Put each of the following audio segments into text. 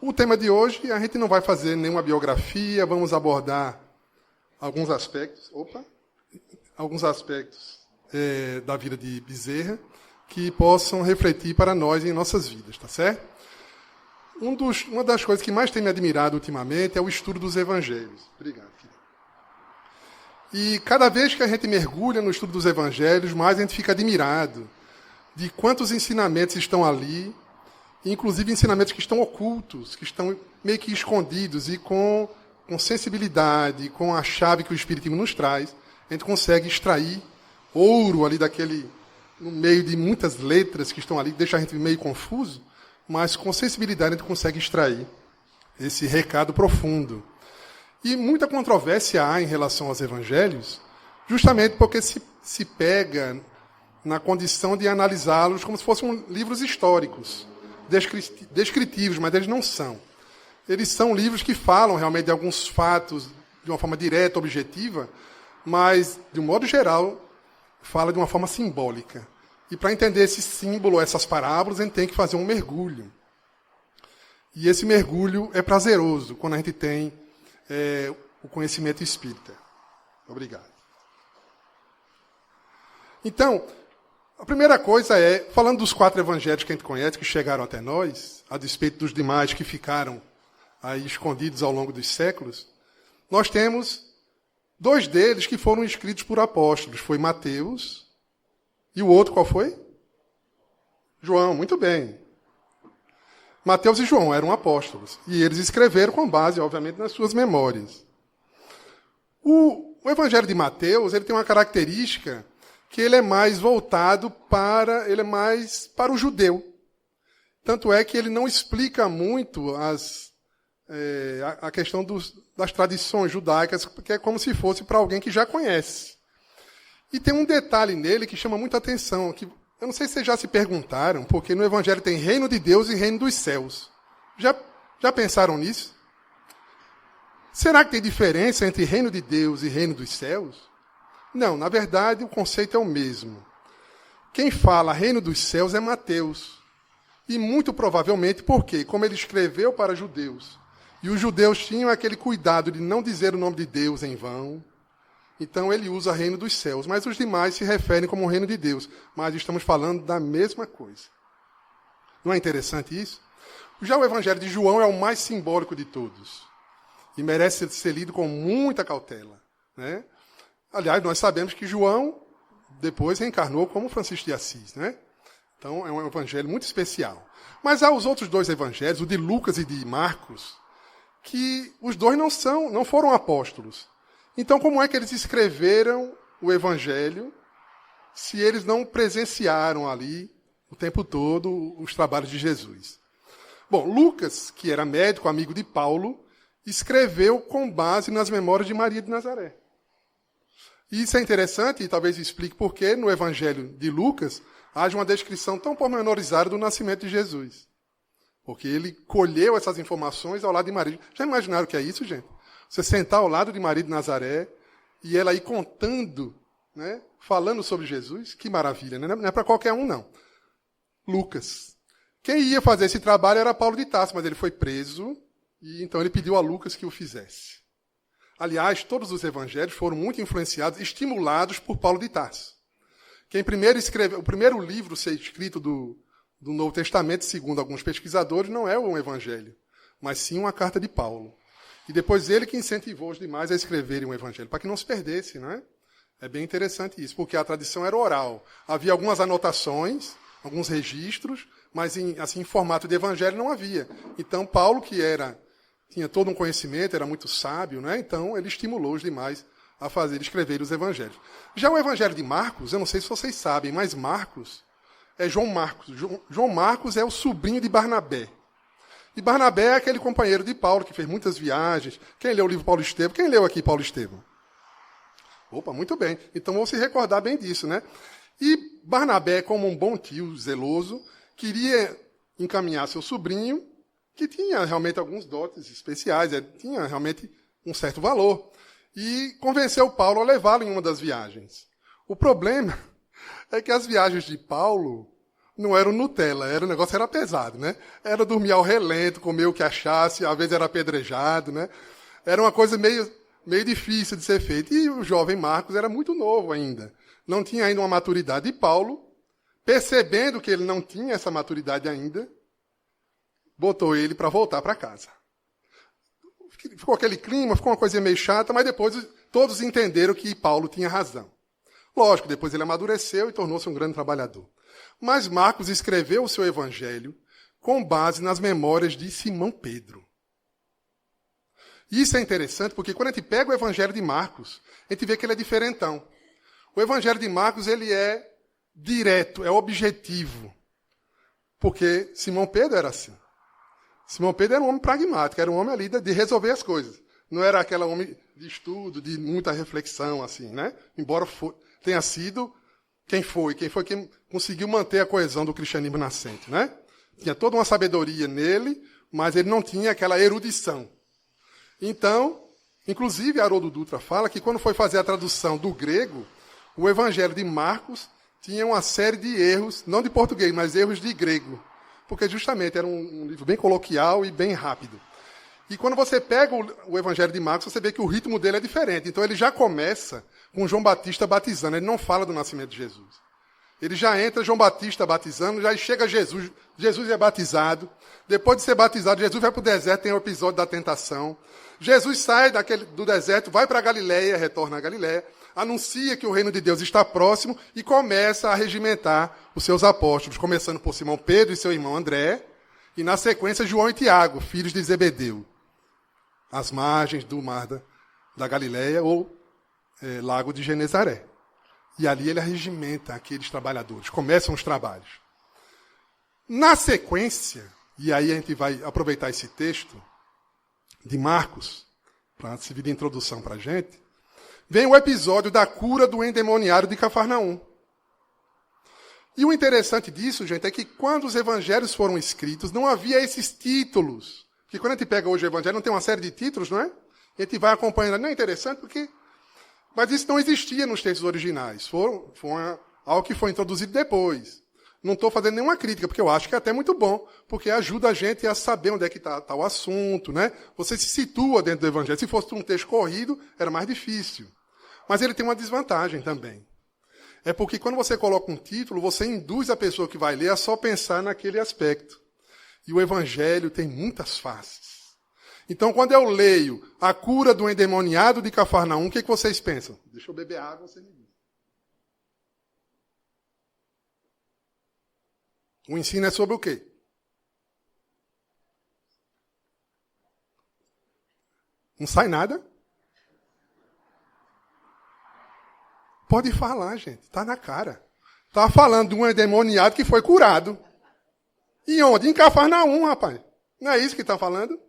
O tema de hoje, a gente não vai fazer nenhuma biografia, vamos abordar alguns aspectos da vida de Bezerra que possam refletir para nós em nossas vidas, tá certo? Uma das coisas que mais tem me admirado ultimamente é o estudo dos evangelhos. Obrigado, querido. E cada vez que a gente mergulha no estudo dos evangelhos, mais a gente fica admirado de quantos ensinamentos estão ali, inclusive ensinamentos que estão ocultos, que estão meio que escondidos, e com sensibilidade, com a chave que o Espiritismo nos traz, a gente consegue extrair ouro ali no meio de muitas letras que estão ali, que deixa a gente meio confuso, mas com sensibilidade a gente consegue extrair esse recado profundo. E muita controvérsia há em relação aos evangelhos, justamente porque se pega na condição de analisá-los como se fossem livros históricos, descritivos, mas eles não são. Eles são livros que falam realmente de alguns fatos de uma forma direta, objetiva, mas, de um modo geral, fala de uma forma simbólica. E para entender esse símbolo, essas parábolas, a gente tem que fazer um mergulho. E esse mergulho é prazeroso quando a gente tem o conhecimento espírita. Obrigado. Então, a primeira coisa falando dos 4 evangelhos que a gente conhece, que chegaram até nós, a despeito dos demais que ficaram aí escondidos ao longo dos séculos, nós temos 2 deles que foram escritos por apóstolos. Foi Mateus e o outro qual foi? João, muito bem. Mateus e João eram apóstolos. E eles escreveram com base, obviamente, nas suas memórias. O Evangelho de Mateus ele tem uma característica que ele é mais voltado para o judeu. Tanto é que ele não explica muito a questão das tradições judaicas, porque é como se fosse para alguém que já conhece. E tem um detalhe nele que chama muita atenção, que eu não sei se vocês já se perguntaram, porque no Evangelho tem reino de Deus e reino dos céus. Já pensaram nisso? Será que tem diferença entre reino de Deus e reino dos céus? Não, na verdade o conceito é o mesmo. Quem fala reino dos céus é Mateus. E muito provavelmente porque, como ele escreveu para judeus, e os judeus tinham aquele cuidado de não dizer o nome de Deus em vão, então ele usa reino dos céus. Mas os demais se referem como reino de Deus. Mas estamos falando da mesma coisa. Não é interessante isso? Já o Evangelho de João é o mais simbólico de todos. E merece ser lido com muita cautela, né? Aliás, nós sabemos que João depois reencarnou como Francisco de Assis, né? Então, é um evangelho muito especial. Mas há os outros 2 evangelhos, o de Lucas e de Marcos, que os 2 não foram apóstolos. Então, como é que eles escreveram o evangelho se eles não presenciaram ali o tempo todo os trabalhos de Jesus? Bom, Lucas, que era médico, amigo de Paulo, escreveu com base nas memórias de Maria de Nazaré. E isso é interessante, e talvez explique por que no Evangelho de Lucas haja uma descrição tão pormenorizada do nascimento de Jesus. Porque ele colheu essas informações ao lado de Maria. Já imaginaram o que é isso, gente? Você sentar ao lado de Maria de Nazaré e ela aí contando, né, falando sobre Jesus, que maravilha, né? Não é para qualquer um, não. Lucas. Quem ia fazer esse trabalho era Paulo de Tarso, mas ele foi preso e então ele pediu a Lucas que o fizesse. Aliás, todos os evangelhos foram muito influenciados, estimulados por Paulo de Tarso. Quem primeiro escreveu, o primeiro livro a ser escrito do Novo Testamento, segundo alguns pesquisadores, não é um evangelho, mas sim uma carta de Paulo. E depois ele que incentivou os demais a escreverem um evangelho, para que não se perdesse, não é? É bem interessante isso, porque a tradição era oral. Havia algumas anotações, alguns registros, mas em formato de evangelho não havia. Então, Paulo, que tinha todo um conhecimento, era muito sábio, né? Então ele estimulou os demais a escrever os evangelhos. Já o evangelho de Marcos, eu não sei se vocês sabem, mas Marcos é João Marcos. João Marcos é o sobrinho de Barnabé. E Barnabé é aquele companheiro de Paulo que fez muitas viagens. Quem leu o livro Paulo Estevão? Quem leu aqui Paulo Estevão? Opa, muito bem. Então vão se recordar bem disso, né? E Barnabé, como um bom tio zeloso, queria encaminhar seu sobrinho, que tinha realmente alguns dotes especiais, tinha realmente um certo valor, e convenceu Paulo a levá-lo em uma das viagens. O problema é que as viagens de Paulo não era o Nutella, o negócio era pesado, né? Era dormir ao relento, comer o que achasse, às vezes era apedrejado, né? Era uma coisa meio difícil de ser feita. E o jovem Marcos era muito novo ainda. Não tinha ainda uma maturidade. E Paulo, percebendo que ele não tinha essa maturidade ainda, botou ele para voltar para casa. Ficou aquele clima, ficou uma coisa meio chata, mas depois todos entenderam que Paulo tinha razão. Lógico, depois ele amadureceu e tornou-se um grande trabalhador. Mas Marcos escreveu o seu evangelho com base nas memórias de Simão Pedro. Isso é interessante porque quando a gente pega o evangelho de Marcos, a gente vê que ele é diferentão. O evangelho de Marcos ele é direto, é objetivo. Porque Simão Pedro era assim. Simão Pedro era um homem pragmático, era um homem ali de resolver as coisas. Não era aquele homem de estudo, de muita reflexão, assim, né? Embora tenha sido quem quem conseguiu manter a coesão do cristianismo nascente, né? Tinha toda uma sabedoria nele, mas ele não tinha aquela erudição. Então, inclusive Haroldo Dutra fala que quando foi fazer a tradução do grego, o evangelho de Marcos tinha uma série de erros, não de português, mas erros de grego. Porque justamente era um livro bem coloquial e bem rápido. E quando você pega o Evangelho de Marcos, você vê que o ritmo dele é diferente. Então ele já começa com João Batista batizando. Ele não fala do nascimento de Jesus. Ele já entra João Batista batizando, já chega Jesus. Jesus é batizado. Depois de ser batizado, Jesus vai para o deserto, tem o episódio da tentação. Jesus sai do deserto, vai para a Galileia, retorna à Galileia, anuncia que o reino de Deus está próximo e começa a regimentar os seus apóstolos, começando por Simão Pedro e seu irmão André, e na sequência João e Tiago, filhos de Zebedeu, às margens do mar da Galileia ou lago de Genezaré. E ali ele regimenta aqueles trabalhadores, começam os trabalhos. Na sequência, e aí a gente vai aproveitar esse texto de Marcos, para servir de introdução para a gente, vem o episódio da cura do endemoniado de Cafarnaum. E o interessante disso, gente, é que quando os evangelhos foram escritos, não havia esses títulos. Porque quando a gente pega hoje o evangelho, não tem uma série de títulos, não é? E a gente vai acompanhando. Não é interessante porque... Mas isso não existia nos textos originais. Foi algo que foi introduzido depois. Não estou fazendo nenhuma crítica, porque eu acho que é até muito bom, porque ajuda a gente a saber onde é que está o assunto, né? Você se situa dentro do evangelho. Se fosse um texto corrido, era mais difícil. Mas ele tem uma desvantagem também. É porque quando você coloca um título, você induz a pessoa que vai ler a só pensar naquele aspecto. E o evangelho tem muitas faces. Então, quando eu leio a cura do endemoniado de Cafarnaum, o que vocês pensam? Deixa eu beber água, você me diz. O ensino é sobre o quê? Não sai nada? Pode falar, gente. Está na cara. Está falando de um endemoniado que foi curado. E onde? Em Cafarnaum, rapaz. Não é isso que está falando?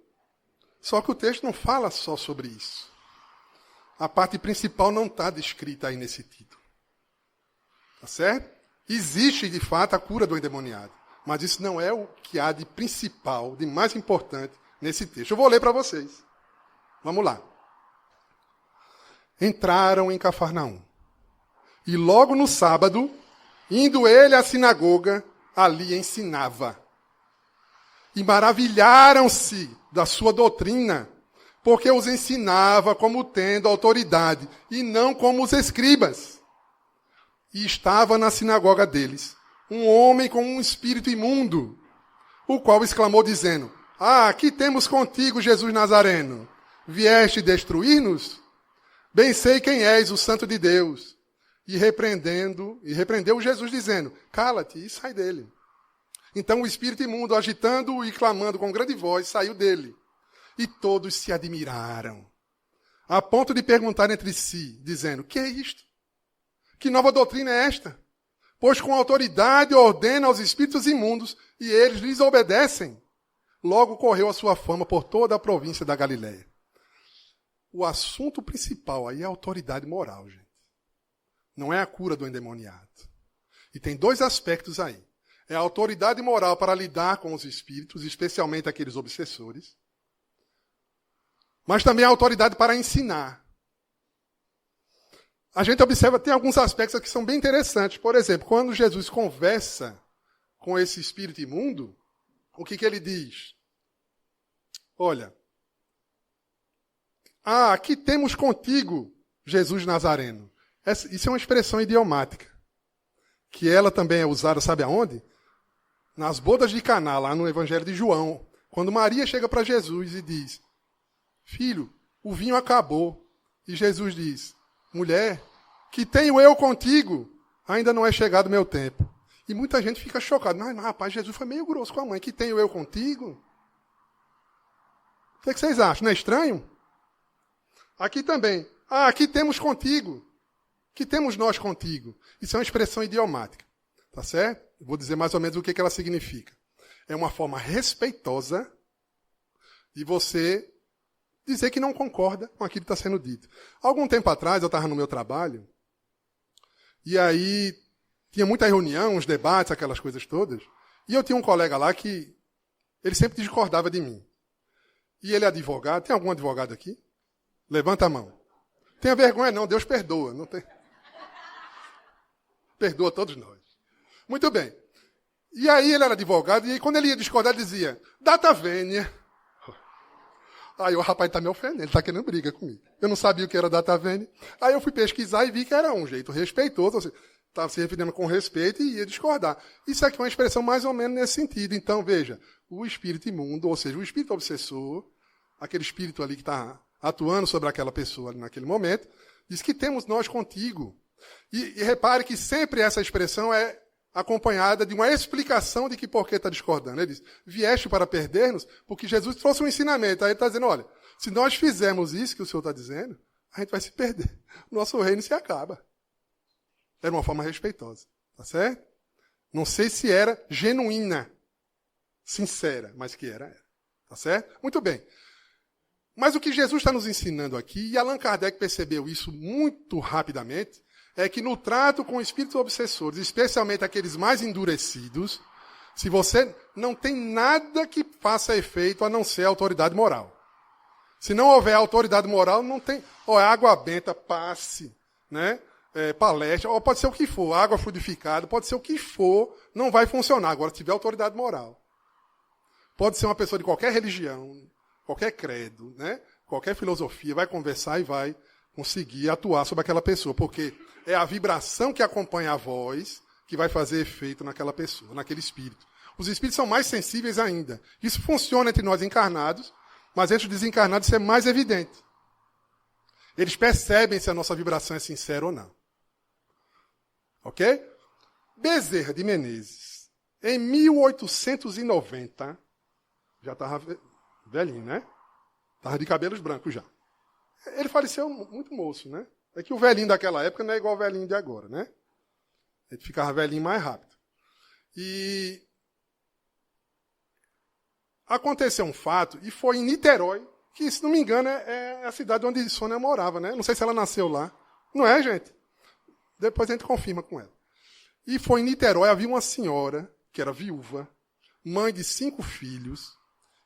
Só que o texto não fala só sobre isso. A parte principal não está descrita aí nesse título. Tá certo? Existe, de fato, a cura do endemoniado. Mas isso não é o que há de principal, de mais importante nesse texto. Eu vou ler para vocês. Vamos lá. Entraram em Cafarnaum. E logo no sábado, indo ele à sinagoga, ali ensinava. E maravilharam-se da sua doutrina, porque os ensinava como tendo autoridade, e não como os escribas. E estava na sinagoga deles um homem com um espírito imundo, o qual exclamou dizendo: Ah, que temos contigo, Jesus Nazareno? Vieste destruir-nos? Bem sei quem és, o Santo de Deus. E repreendeu Jesus dizendo: Cala-te e sai dele. Então o espírito imundo, agitando e clamando com grande voz, saiu dele. E todos se admiraram, a ponto de perguntar entre si, dizendo: Que é isto? Que nova doutrina é esta? Pois com autoridade ordena aos espíritos imundos, e eles lhes obedecem. Logo correu a sua fama por toda a província da Galileia. O assunto principal aí é a autoridade moral, gente. Não é a cura do endemoniado. E tem dois aspectos aí. É a autoridade moral para lidar com os espíritos, especialmente aqueles obsessores. Mas também a autoridade para ensinar. A gente observa, tem alguns aspectos que são bem interessantes. Por exemplo, quando Jesus conversa com esse espírito imundo, o que ele diz? Olha, aqui temos contigo, Jesus Nazareno. Isso é uma expressão idiomática, que ela também é usada, sabe aonde? Nas bodas de Caná, lá no Evangelho de João, quando Maria chega para Jesus e diz, filho, o vinho acabou. E Jesus diz, mulher, que tenho eu contigo, ainda não é chegado o meu tempo. E muita gente fica chocada. Mas, rapaz, Jesus foi meio grosso com a mãe. Que tenho eu contigo? O que vocês acham? Não é estranho? Aqui também. Aqui temos contigo. Que temos nós contigo. Isso é uma expressão idiomática. Tá certo? Vou dizer mais ou menos o que ela significa. É uma forma respeitosa de você dizer que não concorda com aquilo que está sendo dito. Algum tempo atrás, eu estava no meu trabalho, e aí tinha muita reunião, uns debates, aquelas coisas todas, e eu tinha um colega lá que ele sempre discordava de mim. E ele é advogado. Tem algum advogado aqui? Levanta a mão. Tenha vergonha não, Deus perdoa. Não tem... Perdoa todos nós. Muito bem. E aí ele era advogado, e quando ele ia discordar, ele dizia, data vênia. Aí o rapaz está me ofendendo, ele está querendo briga comigo. Eu não sabia o que era data vênia. Aí eu fui pesquisar e vi que era um jeito respeitoso, ou seja, estava se referindo com respeito e ia discordar. Isso aqui é uma expressão mais ou menos nesse sentido. Então, veja, o espírito imundo, ou seja, o espírito obsessor, aquele espírito ali que está atuando sobre aquela pessoa ali naquele momento, diz que temos nós contigo. E repare que sempre essa expressão é acompanhada de uma explicação de que por que está discordando. Ele diz, vieste para perder-nos, porque Jesus trouxe um ensinamento. Aí ele está dizendo, olha, se nós fizermos isso que o Senhor está dizendo, a gente vai se perder. O nosso reino se acaba. Era uma forma respeitosa. Tá certo? Não sei se era genuína, sincera, mas que era. Tá certo? Muito bem. Mas o que Jesus está nos ensinando aqui, e Allan Kardec percebeu isso muito rapidamente, é que no trato com espíritos obsessores, especialmente aqueles mais endurecidos, se você não tem nada que faça efeito a não ser a autoridade moral. Se não houver autoridade moral, não tem... água benta, passe, né? Palestra, ou pode ser o que for, água fluidificada, pode ser o que for, não vai funcionar. Agora, se tiver autoridade moral. Pode ser uma pessoa de qualquer religião, qualquer credo, né? Qualquer filosofia, vai conversar e vai conseguir atuar sobre aquela pessoa, porque é a vibração que acompanha a voz que vai fazer efeito naquela pessoa, naquele espírito. Os espíritos são mais sensíveis ainda. Isso funciona entre nós encarnados, mas entre os desencarnados isso é mais evidente. Eles percebem se a nossa vibração é sincera ou não. Ok? Bezerra de Menezes, em 1890, já estava velhinho, né? Estava de cabelos brancos já. Ele faleceu muito moço, né? É que o velhinho daquela época não é igual ao velhinho de agora, né? Ele ficava velhinho mais rápido. E aconteceu um fato, e foi em Niterói, que, se não me engano, é a cidade onde Sônia morava, né? Não sei se ela nasceu lá. Não é, gente? Depois a gente confirma com ela. E foi em Niterói, havia uma senhora, que era viúva, mãe de 5 filhos,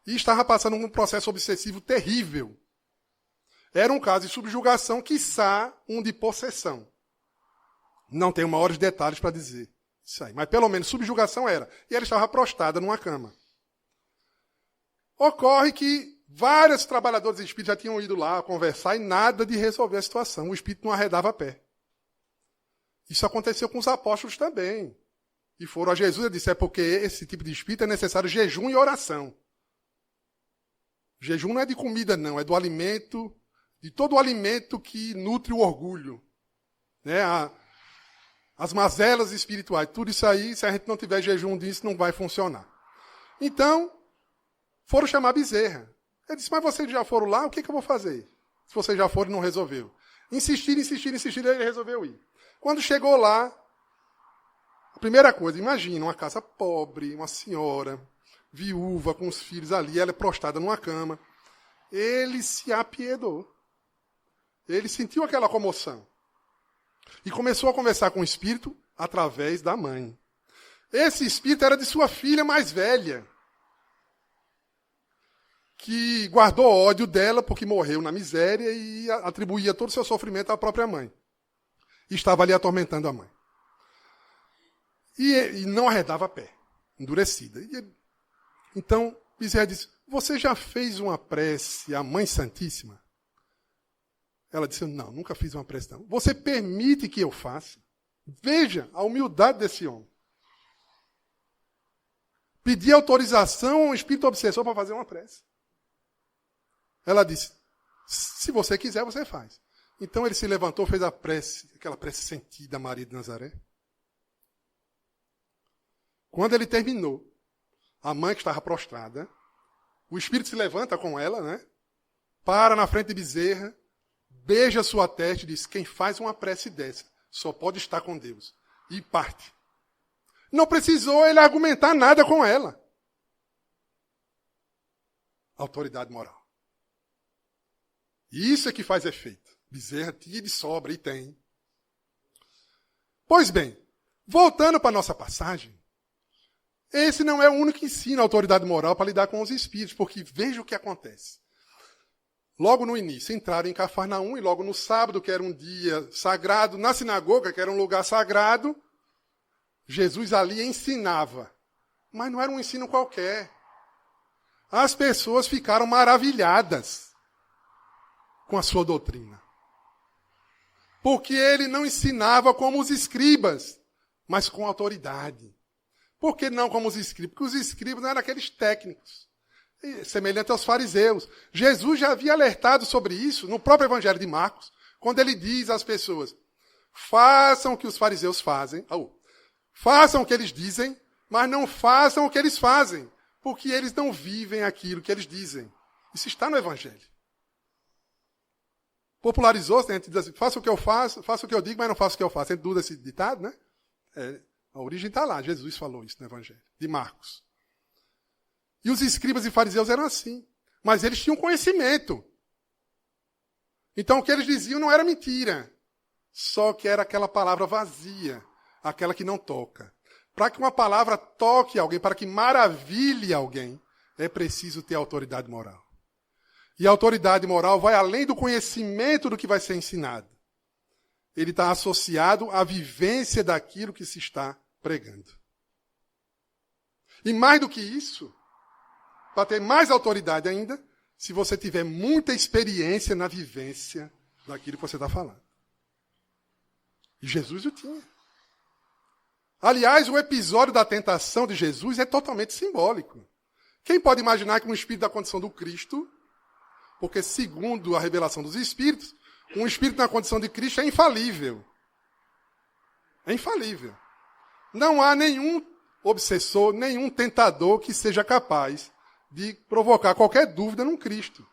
e estava passando um processo obsessivo terrível. Era um caso de subjugação, quiçá um de possessão. Não tenho maiores detalhes para dizer isso aí, mas pelo menos subjugação era. E ela estava prostrada numa cama. Ocorre que vários trabalhadores espíritos já tinham ido lá conversar e nada de resolver a situação. O espírito não arredava a pé. Isso aconteceu com os apóstolos também. E foram a Jesus e disse, é porque esse tipo de espírito é necessário jejum e oração. Jejum não é de comida, não, é do alimento, de todo o alimento que nutre o orgulho. Né? As mazelas espirituais, tudo isso aí, se a gente não tiver jejum disso, não vai funcionar. Então, foram chamar Bezerra. Ele disse, mas vocês já foram lá, o que eu vou fazer? Se vocês já foram e não resolveu. Insistiram, ele resolveu ir. Quando chegou lá, a primeira coisa, imagina, uma casa pobre, uma senhora, viúva, com os filhos ali, ela é prostrada numa cama. Ele se apiedou. Ele sentiu aquela comoção. E começou a conversar com o espírito através da mãe. Esse espírito era de sua filha mais velha, que guardou ódio dela porque morreu na miséria e atribuía todo o seu sofrimento à própria mãe. E estava ali atormentando a mãe. E não arredava pé. endurecida. Então, Bezerra disse, você já fez uma prece à Mãe Santíssima? Ela disse, não, nunca fiz uma prece não. Você permite que eu faça? Veja a humildade desse homem. Pedir autorização ao espírito obsessor para fazer uma prece. Ela disse, se você quiser, você faz. Então ele se levantou, fez a prece, aquela prece sentida a Maria de Nazaré. Quando ele terminou, a mãe que estava prostrada, o espírito se levanta com ela, né? Para na frente de Bezerra, beija sua testa e diz, quem faz uma prece dessa só pode estar com Deus. E parte. Não precisou ele argumentar nada com ela. Autoridade moral. Isso é que faz efeito. Bezerra tinha de sobra e tem. Pois bem, voltando para a nossa passagem, esse não é o único que ensina a autoridade moral para lidar com os espíritos, porque veja o que acontece. Logo no início, entraram em Cafarnaum e logo no sábado, que era um dia sagrado, na sinagoga, que era um lugar sagrado, Jesus ali ensinava. Mas não era um ensino qualquer. As pessoas ficaram maravilhadas com a sua doutrina. Porque ele não ensinava como os escribas, mas com autoridade. Por que não como os escribas? Porque os escribas não eram aqueles técnicos, semelhantes aos fariseus. Jesus já havia alertado sobre isso no próprio Evangelho de Marcos, quando ele diz às pessoas, façam o que os fariseus fazem, façam o que eles dizem, mas não façam o que eles fazem, porque eles não vivem aquilo que eles dizem. Isso está no Evangelho. Popularizou-se, né? A gente diz assim, faça o que eu faço, faça o que eu digo, mas não faça o que eu faço. A gente dúvida esse ditado, né? A origem está lá, Jesus falou isso no Evangelho, de Marcos. E os escribas e fariseus eram assim, mas eles tinham conhecimento. Então o que eles diziam não era mentira, só que era aquela palavra vazia, aquela que não toca. Para que uma palavra toque alguém, para que maravilhe alguém, é preciso ter autoridade moral. E a autoridade moral vai além do conhecimento do que vai ser ensinado. Ele está associado à vivência daquilo que se está pregando. E mais do que isso, para ter mais autoridade ainda, se você tiver muita experiência na vivência daquilo que você está falando. E Jesus o tinha. Aliás, o episódio da tentação de Jesus é totalmente simbólico. Quem pode imaginar que um espírito da condição do Cristo, porque segundo a revelação dos espíritos, um espírito na condição de Cristo é infalível. É infalível. Não há nenhum obsessor, nenhum tentador que seja capaz de provocar qualquer dúvida num Cristo.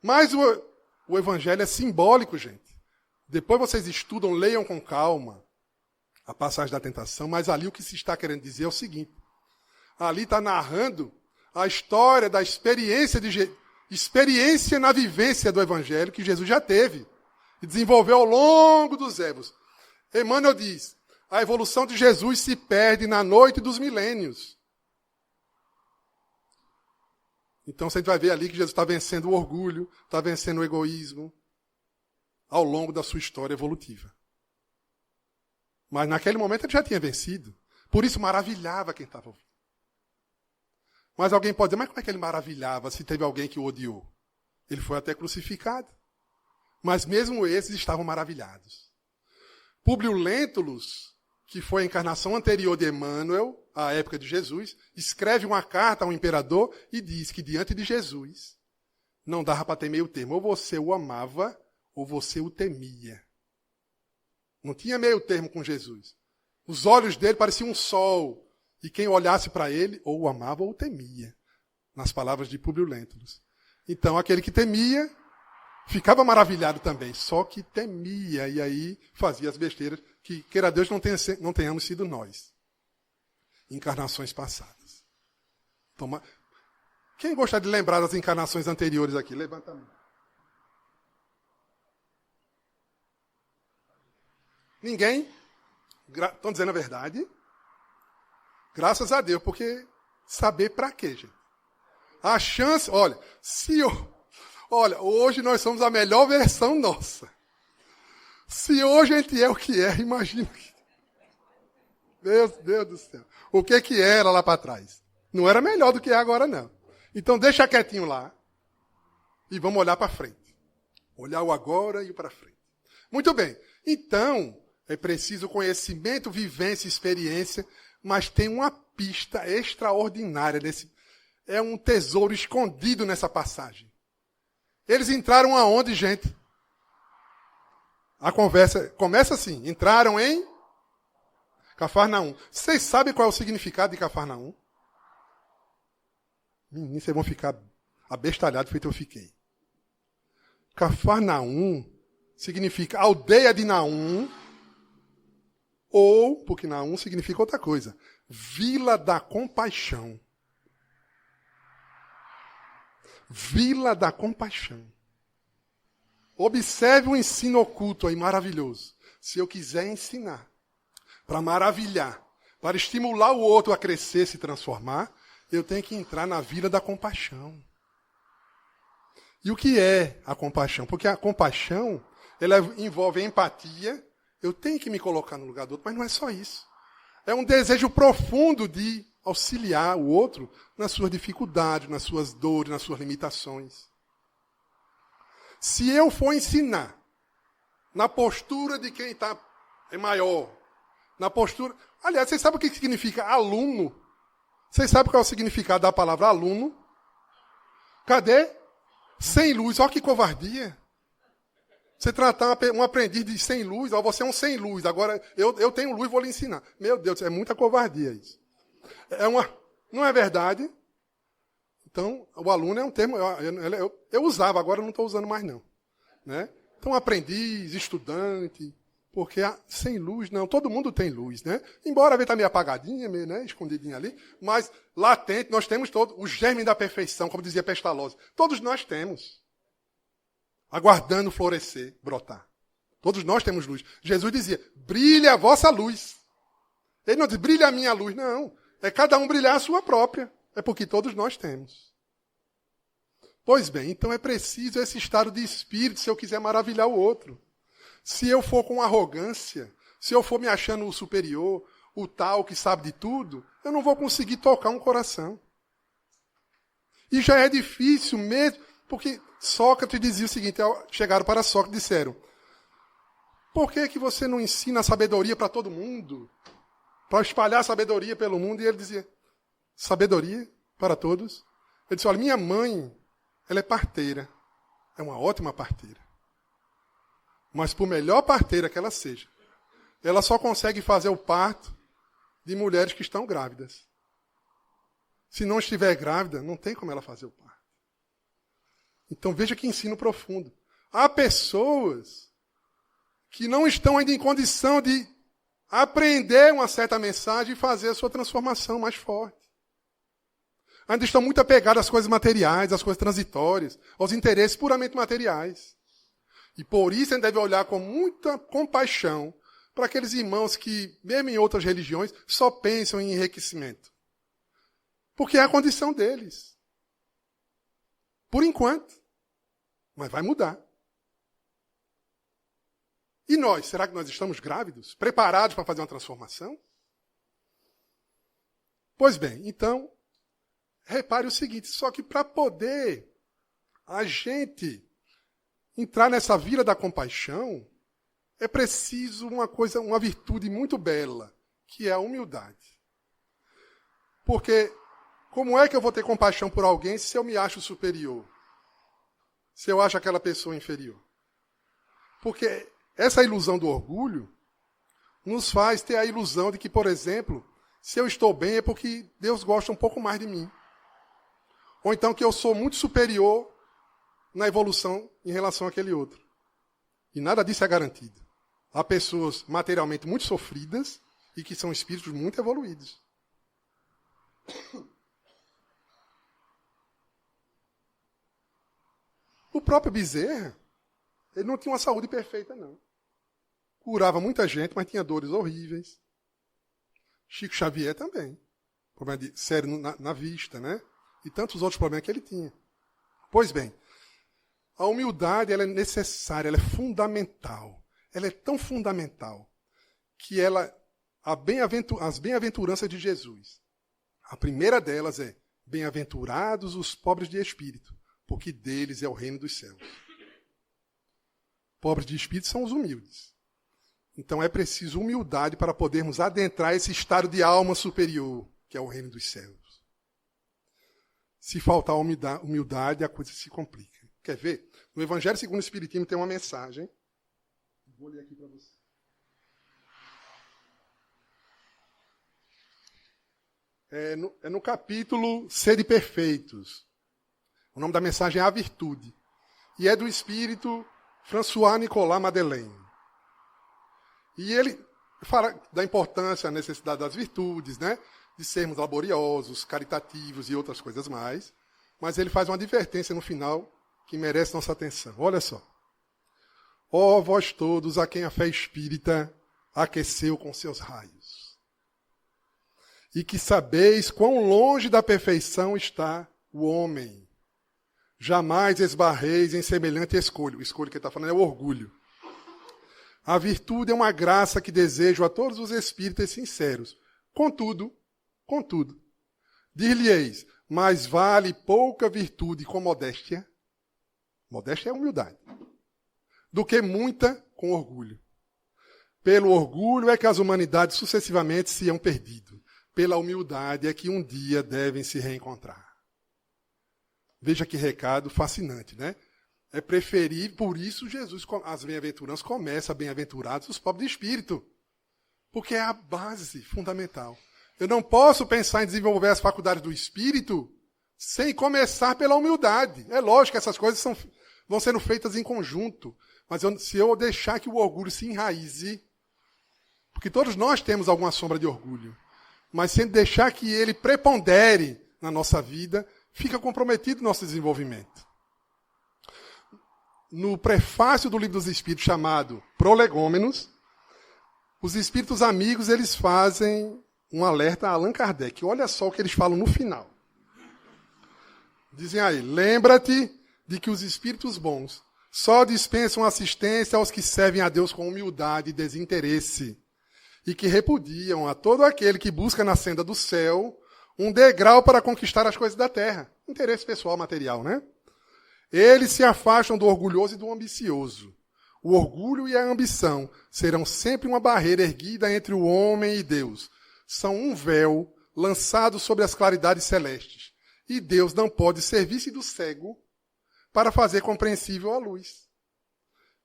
Mas o Evangelho é simbólico, gente. Depois vocês estudam, leiam com calma a passagem da tentação, mas ali o que se está querendo dizer é o seguinte. Ali está narrando a história da experiência na vivência do Evangelho que Jesus já teve e desenvolveu ao longo dos séculos. Emmanuel diz, a evolução de Jesus se perde na noite dos milênios. Então você vai ver ali que Jesus está vencendo o orgulho, está vencendo o egoísmo ao longo da sua história evolutiva. Mas naquele momento ele já tinha vencido. Por isso maravilhava quem estava ouvindo. Mas alguém pode dizer, mas como é que ele maravilhava se teve alguém que o odiou? Ele foi até crucificado. Mas mesmo esses estavam maravilhados. Públio Lentulus, que foi a encarnação anterior de Emmanuel, à época de Jesus, escreve uma carta ao imperador e diz que diante de Jesus não dava para ter meio termo. Ou você o amava, ou você o temia. Não tinha meio termo com Jesus. Os olhos dele pareciam um sol. E quem olhasse para ele, ou o amava ou o temia. Nas palavras de Públio Lentulus. Então, aquele que temia, ficava maravilhado também. Só que temia, e aí fazia as besteiras, que, queira Deus, não tenhamos sido nós. Encarnações passadas. Toma. Quem gosta de lembrar das encarnações anteriores aqui? Levanta a mão. Ninguém? Estão dizendo a verdade? Graças a Deus, porque saber para quê, gente? A chance, olha, hoje nós somos a melhor versão nossa. Se hoje a gente é o que é, imagina. Meu Deus do céu. O que era lá para trás? Não era melhor do que é agora, não. Então deixa quietinho lá e vamos olhar para frente. Olhar o agora e o para frente. Muito bem. Então, é preciso conhecimento, vivência, experiência, mas tem uma pista extraordinária desse. É um tesouro escondido nessa passagem. Eles entraram aonde, gente? A conversa começa assim. Entraram em Cafarnaum. Vocês sabem qual é o significado de Cafarnaum? Menino, vocês vão ficar abestalhados feito eu fiquei. Cafarnaum significa aldeia de Naum, ou, porque Naum significa outra coisa, Vila da Compaixão. Vila da Compaixão. Observe o ensino oculto aí, maravilhoso. Se eu quiser ensinar, para maravilhar, para estimular o outro a crescer, se transformar, eu tenho que entrar na Vila da Compaixão. E o que é a compaixão? Porque a compaixão, ela envolve empatia. Eu tenho que me colocar no lugar do outro, mas não é só isso. É um desejo profundo de auxiliar o outro nas suas dificuldades, nas suas dores, nas suas limitações. Se eu for ensinar na postura de quem é maior, na postura... Aliás, vocês sabem o que significa aluno? Vocês sabem qual é o significado da palavra aluno? Cadê? Sem luz. Olha que covardia. Você tratar um aprendiz de sem luz, ó, você é um sem luz, agora eu tenho luz e vou lhe ensinar. Meu Deus, é muita covardia isso. Não é verdade? Então, o aluno é um termo, eu usava, agora eu não estou usando mais não. Né? Então, aprendiz, estudante, porque sem luz, não, todo mundo tem luz, né? Embora a vida está meio apagadinha, meio, né, escondidinha ali, mas latente, nós temos todo o germe da perfeição, como dizia Pestalozzi. Todos nós temos. Aguardando florescer, brotar. Todos nós temos luz. Jesus dizia, brilha a vossa luz. Ele não diz, brilha a minha luz. Não, é cada um brilhar a sua própria. É porque todos nós temos. Pois bem, então é preciso esse estado de espírito se eu quiser maravilhar o outro. Se eu for com arrogância, se eu for me achando o superior, o tal que sabe de tudo, eu não vou conseguir tocar um coração. E já é difícil mesmo, porque Sócrates dizia o seguinte, chegaram para Sócrates e disseram, por que você não ensina a sabedoria para todo mundo? Para espalhar a sabedoria pelo mundo? E ele dizia, sabedoria para todos? Ele disse, olha, minha mãe, ela é parteira, é uma ótima parteira. Mas por melhor parteira que ela seja, ela só consegue fazer o parto de mulheres que estão grávidas. Se não estiver grávida, não tem como ela fazer o parto. Então veja que ensino profundo. Há pessoas que não estão ainda em condição de aprender uma certa mensagem e fazer a sua transformação mais forte. Ainda estão muito apegadas às coisas materiais, às coisas transitórias, aos interesses puramente materiais. E por isso a gente deve olhar com muita compaixão para aqueles irmãos que, mesmo em outras religiões, só pensam em enriquecimento. Porque é a condição deles. Por enquanto. Mas vai mudar. E nós? Será que nós estamos grávidos? Preparados para fazer uma transformação? Pois bem, então, repare o seguinte, só que para poder a gente entrar nessa vila da compaixão, é preciso uma virtude muito bela, que é a humildade. Porque como é que eu vou ter compaixão por alguém se eu me acho superior? Se eu acho aquela pessoa inferior? Porque essa ilusão do orgulho nos faz ter a ilusão de que, por exemplo, se eu estou bem é porque Deus gosta um pouco mais de mim. Ou então que eu sou muito superior na evolução em relação àquele outro. E nada disso é garantido. Há pessoas materialmente muito sofridas e que são espíritos muito evoluídos. O próprio Bezerra, ele não tinha uma saúde perfeita, não. Curava muita gente, mas tinha dores horríveis. Chico Xavier também. Problema de sério na vista, né? E tantos outros problemas que ele tinha. Pois bem, a humildade ela é necessária, ela é fundamental. Ela é tão fundamental que ela as bem-aventuranças de Jesus. A primeira delas é: bem-aventurados os pobres de espírito, porque deles é o reino dos céus. Pobres de espírito são os humildes. Então é preciso humildade para podermos adentrar esse estado de alma superior, que é o reino dos céus. Se faltar humildade, a coisa se complica. Quer ver? No Evangelho segundo o Espiritismo tem uma mensagem. Vou ler aqui para você. É no capítulo Sede Perfeitos. O nome da mensagem é A Virtude. E é do espírito François Nicolas Madeleine. E ele fala da importância, da necessidade das virtudes, né? De sermos laboriosos, caritativos e outras coisas mais. Mas ele faz uma advertência no final que merece nossa atenção. Olha só. Ó vós todos a quem a fé espírita aqueceu com seus raios. E que sabeis quão longe da perfeição está o homem. Jamais esbarreis em semelhante escolho. O escolho que ele está falando é o orgulho. A virtude é uma graça que desejo a todos os espíritas sinceros. Contudo, dir-lhe-eis, mais vale pouca virtude com modéstia, modéstia é humildade, do que muita com orgulho. Pelo orgulho é que as humanidades sucessivamente se hão perdido. Pela humildade é que um dia devem se reencontrar. Veja que recado fascinante, né? É preferível, por isso Jesus, as bem-aventuranças, começa bem-aventurados os pobres de espírito. Porque é a base fundamental. Eu não posso pensar em desenvolver as faculdades do espírito sem começar pela humildade. É lógico que essas coisas vão sendo feitas em conjunto. Mas se eu deixar que o orgulho se enraize, porque todos nós temos alguma sombra de orgulho, mas sem deixar que ele prepondere na nossa vida, fica comprometido o nosso desenvolvimento. No prefácio do Livro dos Espíritos, chamado Prolegômenos, os espíritos amigos eles fazem um alerta a Allan Kardec. Olha só o que eles falam no final. Dizem aí, lembra-te de que os espíritos bons só dispensam assistência aos que servem a Deus com humildade e desinteresse, e que repudiam a todo aquele que busca na senda do céu um degrau para conquistar as coisas da terra. Interesse pessoal material, né? Eles se afastam do orgulhoso e do ambicioso. O orgulho e a ambição serão sempre uma barreira erguida entre o homem e Deus. São um véu lançado sobre as claridades celestes. E Deus não pode servir-se do cego para fazer compreensível a luz.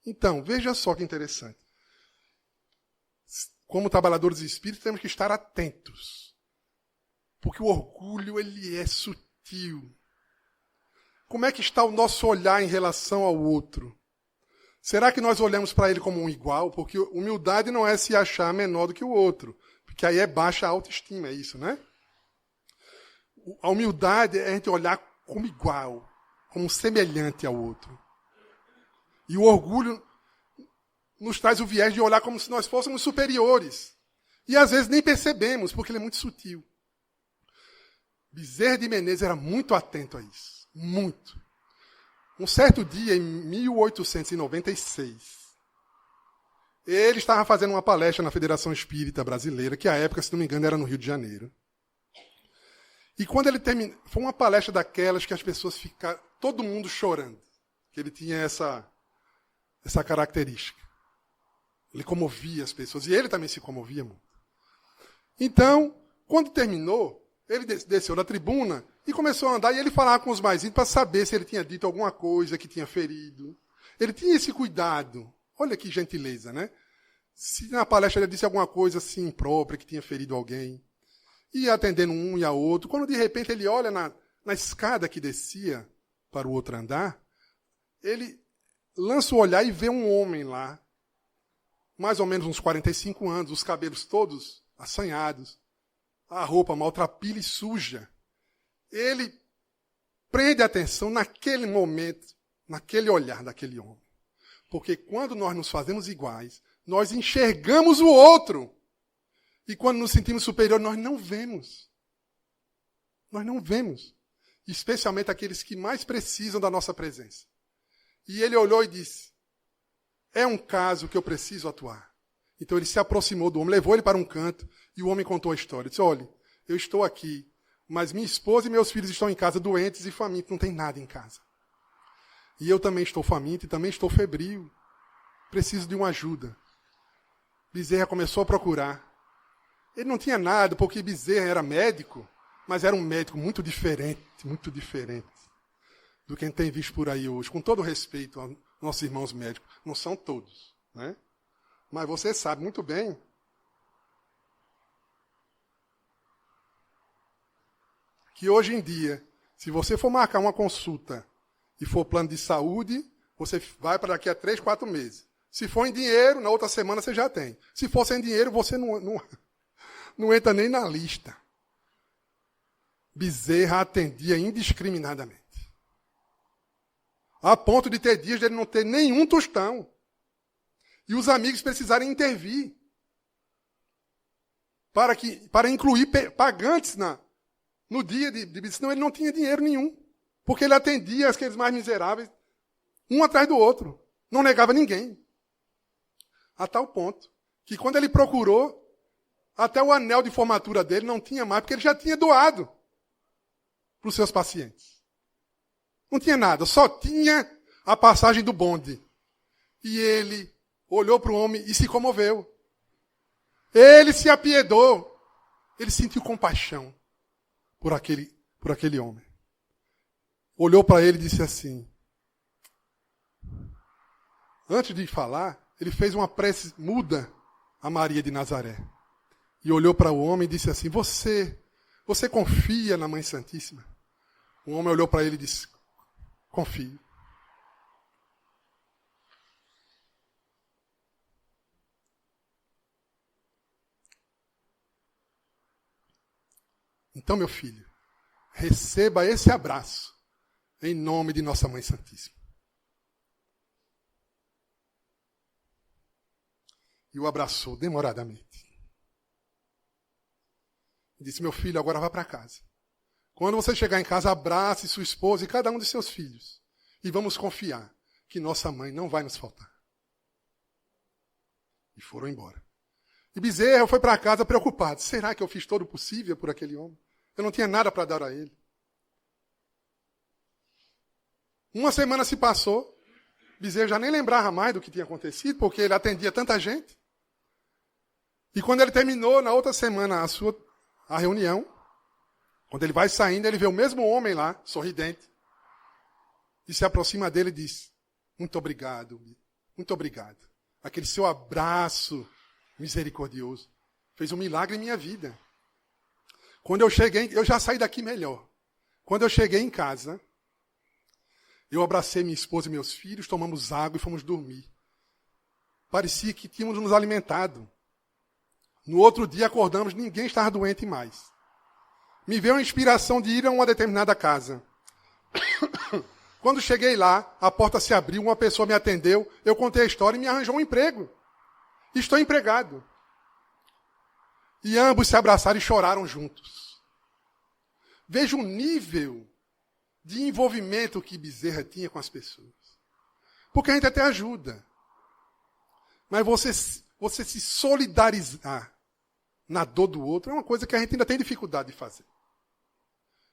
Então, veja só que interessante. Como trabalhadores espíritas, temos que estar atentos. Porque o orgulho, ele é sutil. Como é que está o nosso olhar em relação ao outro? Será que nós olhamos para ele como um igual? Porque humildade não é se achar menor do que o outro. Porque aí é baixa autoestima, é isso, né? A humildade é a gente olhar como igual, como semelhante ao outro. E o orgulho nos traz o viés de olhar como se nós fôssemos superiores. E às vezes nem percebemos, porque ele é muito sutil. Bezerra de Menezes era muito atento a isso. Muito. Um certo dia, em 1896, ele estava fazendo uma palestra na Federação Espírita Brasileira, que à época, se não me engano, era no Rio de Janeiro. E quando ele terminou, foi uma palestra daquelas que as pessoas ficaram, todo mundo chorando, que ele tinha essa característica. Ele comovia as pessoas, e ele também se comovia muito. Então, quando terminou, ele desceu da tribuna e começou a andar, e ele falava com os mais íntimos para saber se ele tinha dito alguma coisa que tinha ferido. Ele tinha esse cuidado. Olha que gentileza, né? Se na palestra ele disse alguma coisa assim imprópria, que tinha ferido alguém, ia atendendo um e a outro. Quando de repente ele olha na escada que descia para o outro andar, ele lança o olhar e vê um homem lá, mais ou menos uns 45 anos, os cabelos todos assanhados, a roupa maltrapilha e suja. Ele prende a atenção naquele momento, naquele olhar daquele homem. Porque quando nós nos fazemos iguais, nós enxergamos o outro. E quando nos sentimos superiores, nós não vemos. Nós não vemos. Especialmente aqueles que mais precisam da nossa presença. E ele olhou e disse, é um caso que eu preciso atuar. Então ele se aproximou do homem, levou ele para um canto, e o homem contou a história. Disse, olha, eu estou aqui, mas minha esposa e meus filhos estão em casa doentes e famintos, não tem nada em casa. E eu também estou faminto e também estou febril. Preciso de uma ajuda. Bezerra começou a procurar. Ele não tinha nada, porque Bezerra era médico, mas era um médico muito diferente do que a gente tem visto por aí hoje. Com todo respeito aos nossos irmãos médicos. Não são todos, né? Mas você sabe muito bem que hoje em dia, se você for marcar uma consulta e for plano de saúde, você vai para daqui a 3, 4 meses. Se for em dinheiro, na outra semana você já tem. Se for sem dinheiro, você não entra nem na lista. Bezerra atendia indiscriminadamente. A ponto de ter dias de ele não ter nenhum tostão. E os amigos precisarem intervir para incluir pagantes no dia de Bezerra. Senão ele não tinha dinheiro nenhum. Porque ele atendia aqueles mais miseráveis, um atrás do outro. Não negava ninguém. A tal ponto que quando ele procurou, até o anel de formatura dele não tinha mais, porque ele já tinha doado para os seus pacientes. Não tinha nada, só tinha a passagem do bonde. E ele olhou para o homem e se comoveu. Ele se apiedou. Ele sentiu compaixão por aquele homem. Olhou para ele e disse assim. Antes de falar, ele fez uma prece muda a Maria de Nazaré. E olhou para o homem e disse assim, você confia na Mãe Santíssima? O homem olhou para ele e disse, confio. Então, meu filho, receba esse abraço em nome de Nossa Mãe Santíssima. E o abraçou demoradamente. E disse, meu filho, agora vá para casa. Quando você chegar em casa, abrace sua esposa e cada um de seus filhos. E vamos confiar que nossa mãe não vai nos faltar. E foram embora. E Bezerra foi para casa preocupado. Será que eu fiz todo o possível por aquele homem? Eu não tinha nada para dar a ele. Uma semana se passou. Bezerra já nem lembrava mais do que tinha acontecido, porque ele atendia tanta gente. E quando ele terminou, na outra semana, a reunião, quando ele vai saindo, ele vê o mesmo homem lá, sorridente, e se aproxima dele e diz, muito obrigado. Aquele seu abraço misericordioso fez um milagre em minha vida. Quando eu cheguei, eu já saí daqui melhor. Quando eu cheguei em casa, eu abracei minha esposa e meus filhos, tomamos água e fomos dormir. Parecia que tínhamos nos alimentado. No outro dia acordamos, ninguém estava doente mais. Me veio a inspiração de ir a uma determinada casa. Quando cheguei lá, a porta se abriu, uma pessoa me atendeu, eu contei a história e me arranjou um emprego. Estou empregado. E ambos se abraçaram e choraram juntos. Veja o nível de envolvimento que Bezerra tinha com as pessoas. Porque a gente até ajuda. Mas você se solidarizar na dor do outro é uma coisa que a gente ainda tem dificuldade de fazer.